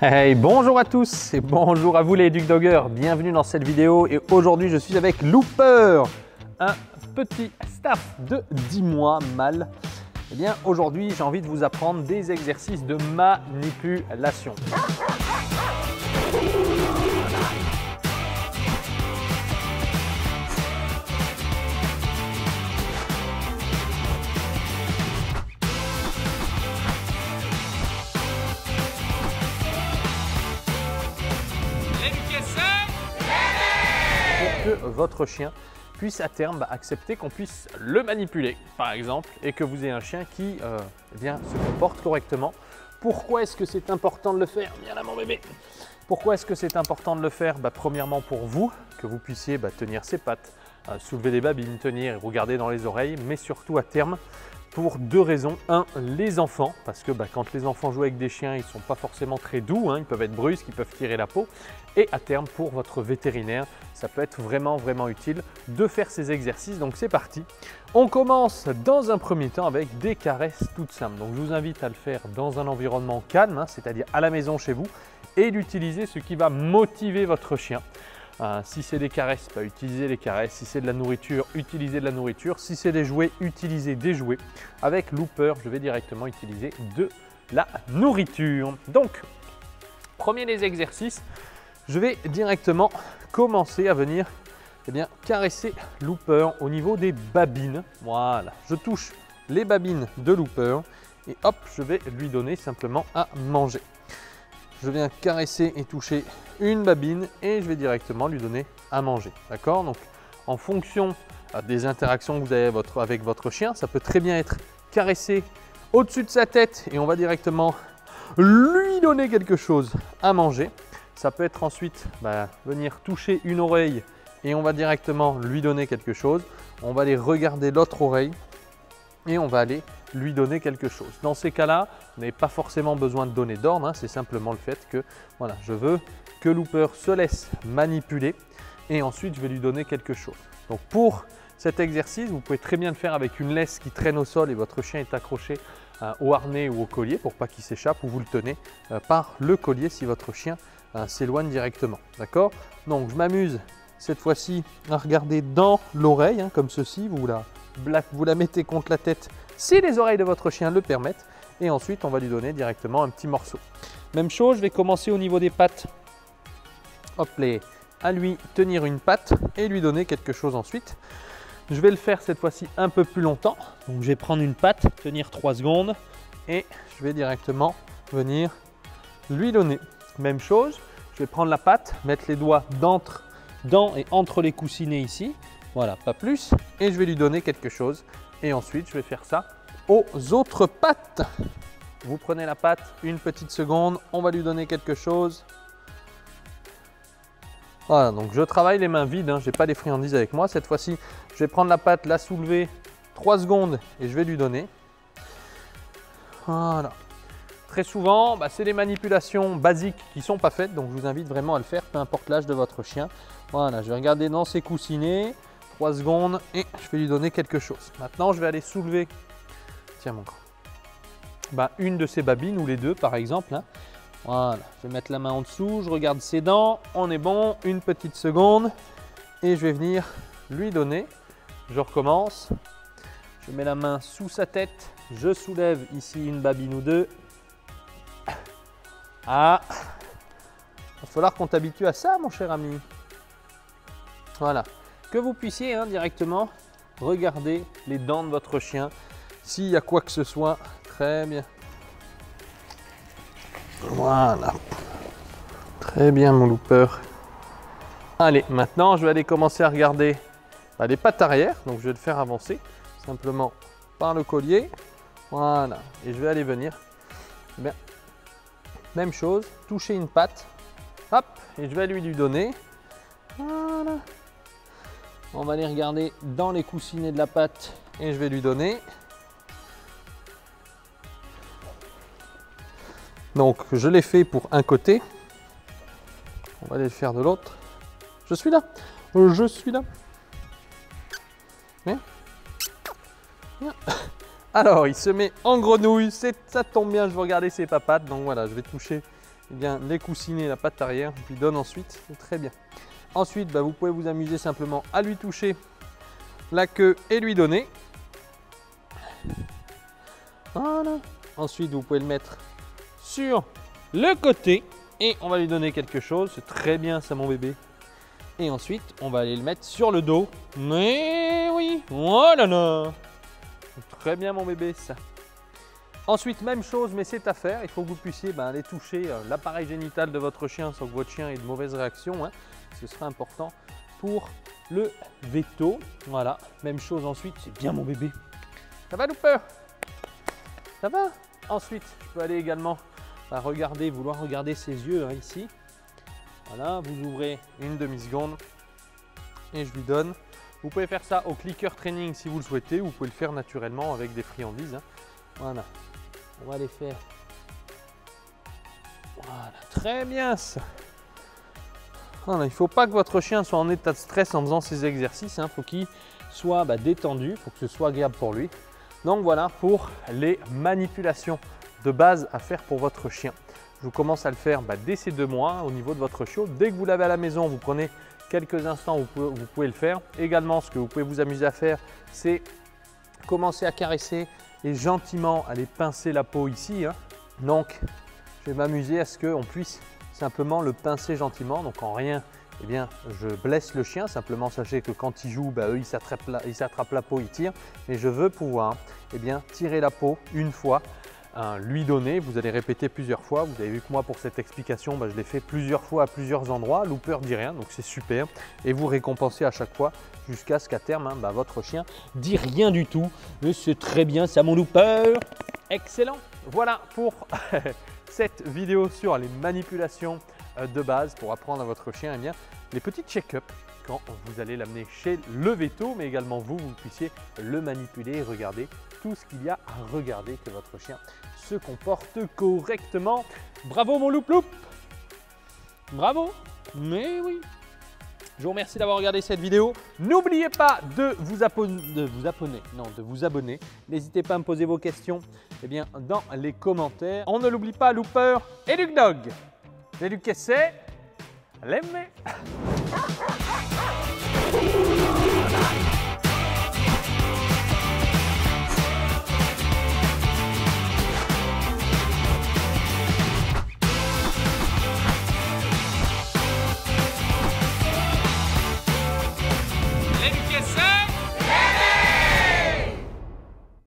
Hey, bonjour à tous et bonjour à vous les Duck Doggers, bienvenue dans cette vidéo et aujourd'hui je suis avec Looper, un petit staff de 10 mois mâle. Et bien aujourd'hui j'ai envie de vous apprendre des exercices de manipulation. Pour que votre chien puisse à terme accepter qu'on puisse le manipuler, par exemple, et que vous ayez un chien qui se comporte correctement. Pourquoi est-ce que c'est important de le faire? Viens là mon bébé. Pourquoi est-ce que c'est important de le faire? Premièrement pour vous, que vous puissiez tenir ses pattes, soulever des babines, tenir et regarder dans les oreilles, mais surtout à terme, pour deux raisons. Un, les enfants, parce que quand les enfants jouent avec des chiens, ils ne sont pas forcément très doux, ils peuvent être brusques, ils peuvent tirer la peau. Et à terme, pour votre vétérinaire, ça peut être vraiment utile de faire ces exercices. Donc c'est parti. On commence dans un premier temps avec des caresses toutes simples. Donc je vous invite à le faire dans un environnement calme, c'est-à-dire à la maison chez vous, et d'utiliser ce qui va motiver votre chien. Si c'est des caresses, utilisez les caresses. Si c'est de la nourriture, utilisez de la nourriture. Si c'est des jouets, utilisez des jouets. Avec Looper, je vais directement utiliser de la nourriture. Donc, premier des exercices, je vais directement commencer à venir caresser Looper au niveau des babines. Voilà, je touche les babines de Looper et hop, je vais lui donner simplement à manger. Je viens caresser et toucher une babine et je vais directement lui donner à manger. D'accord? Donc, en fonction des interactions que vous avez avec votre chien, ça peut très bien être caressé au-dessus de sa tête et on va directement lui donner quelque chose à manger. Ça peut être ensuite venir toucher une oreille et on va directement lui donner quelque chose. On va aller regarder l'autre oreille et on va aller lui donner quelque chose. Dans ces cas-là, vous n'avez pas forcément besoin de donner d'ordre, c'est simplement le fait que voilà, je veux que Looper se laisse manipuler et ensuite je vais lui donner quelque chose. Donc pour cet exercice, vous pouvez très bien le faire avec une laisse qui traîne au sol et votre chien est accroché au harnais ou au collier pour pas qu'il s'échappe, ou vous le tenez par le collier si votre chien s'éloigne directement. D'accord? Donc je m'amuse cette fois-ci à regarder dans l'oreille, comme ceci, vous la mettez contre la tête si les oreilles de votre chien le permettent et ensuite on va lui donner directement un petit morceau. Même chose, je vais commencer au niveau des pattes. Hop là, à lui tenir une patte et lui donner quelque chose ensuite. Je vais le faire cette fois-ci un peu plus longtemps. Donc je vais prendre une patte, tenir 3 secondes et je vais directement venir lui donner. Même chose, je vais prendre la patte, mettre les doigts dans et entre les coussinets ici. Voilà, pas plus. Et je vais lui donner quelque chose. Et ensuite, je vais faire ça aux autres pattes. Vous prenez la patte, une petite seconde, on va lui donner quelque chose. Voilà, donc je travaille les mains vides, je n'ai pas les friandises avec moi. Cette fois-ci, je vais prendre la patte, la soulever 3 secondes et je vais lui donner. Voilà. Très souvent, c'est des manipulations basiques qui ne sont pas faites, donc je vous invite vraiment à le faire, peu importe l'âge de votre chien. Voilà, je vais regarder dans ses coussinets, 3 secondes et je vais lui donner quelque chose. Maintenant, je vais aller soulever, tiens mon grand, une de ses babines ou les deux par exemple. Voilà, je vais mettre la main en dessous, je regarde ses dents, on est bon, une petite seconde et je vais venir lui donner. Je recommence, je mets la main sous sa tête, je soulève ici une babine ou deux. Ah, il va falloir qu'on t'habitue à ça mon cher ami. Voilà, que vous puissiez directement regarder les dents de votre chien s'il y a quoi que ce soit. Très bien. Voilà. Très bien mon Looper. Allez, maintenant je vais aller commencer à regarder les pattes arrière. Donc je vais le faire avancer simplement par le collier. Voilà. Et je vais aller venir. Bien. Même chose, toucher une patte. Hop, et je vais lui donner. Voilà. On va aller regarder dans les coussinets de la patte et je vais lui donner. Donc je l'ai fait pour un côté. On va aller le faire de l'autre. Je suis là. Je suis là. Viens. Viens. Alors il se met en grenouille. Ça tombe bien, je vais regarder ses papates. Donc voilà, je vais toucher eh bien, les coussiner la patte arrière, je lui donne ensuite, c'est très bien. Ensuite, vous pouvez vous amuser simplement à lui toucher la queue et lui donner. Voilà. Ensuite, vous pouvez le mettre sur le côté et on va lui donner quelque chose. C'est très bien ça, mon bébé. Et ensuite, on va aller le mettre sur le dos. Mais oui, voilà là. Très bien, mon bébé, ça. Ensuite, même chose, mais c'est à faire. Il faut que vous puissiez aller toucher l'appareil génital de votre chien sans que votre chien ait de mauvaises réactions. Hein. Ce sera important pour le veto. Voilà, même chose ensuite. C'est bien, mon bébé. Ça va, Looper? Ça va? Ensuite, je peux aller également vouloir regarder ses yeux ici. Voilà, vous ouvrez une demi-seconde et je lui donne. Vous pouvez faire ça au clicker training si vous le souhaitez. Vous pouvez le faire naturellement avec des friandises. Hein. Voilà. On va les faire. Voilà, très bien ça. Voilà, il ne faut pas que votre chien soit en état de stress en faisant ces exercices. Il faut qu'il soit détendu, il faut que ce soit agréable pour lui. Donc voilà pour les manipulations de base à faire pour votre chien. Je vous commence à le faire dès ces 2 mois au niveau de votre chiot. Dès que vous l'avez à la maison, vous prenez quelques instants, vous pouvez le faire. Également, ce que vous pouvez vous amuser à faire, c'est commencer à caresser et gentiment aller pincer la peau ici. Hein. Donc, je vais m'amuser à ce qu'on puisse simplement le pincer gentiment. Donc, en rien, eh bien, je blesse le chien. Simplement, sachez que quand il joue, eux, ils s'attrapent la peau, ils tirent. Mais je veux pouvoir tirer la peau une fois, lui donner. Vous allez répéter plusieurs fois. Vous avez vu que moi, pour cette explication, je l'ai fait plusieurs fois à plusieurs endroits. Looper dit rien, donc c'est super. Et vous récompensez à chaque fois jusqu'à ce qu'à terme, votre chien dit rien du tout. Mais c'est très bien, ça, mon Looper. Excellent. Voilà pour cette vidéo sur les manipulations de base pour apprendre à votre chien les petits check-up quand vous allez l'amener chez le veto, mais également vous puissiez le manipuler et regarder tout ce qu'il y a à regarder, que votre chien se comporte correctement. Bravo, mon loup. Bravo. Mais oui. Je vous remercie d'avoir regardé cette vidéo. N'oubliez pas de vous abonner. N'hésitez pas à me poser vos questions dans les commentaires. On ne l'oublie pas, Looper et Luke Dog. Et Luke, c'est l'aimer.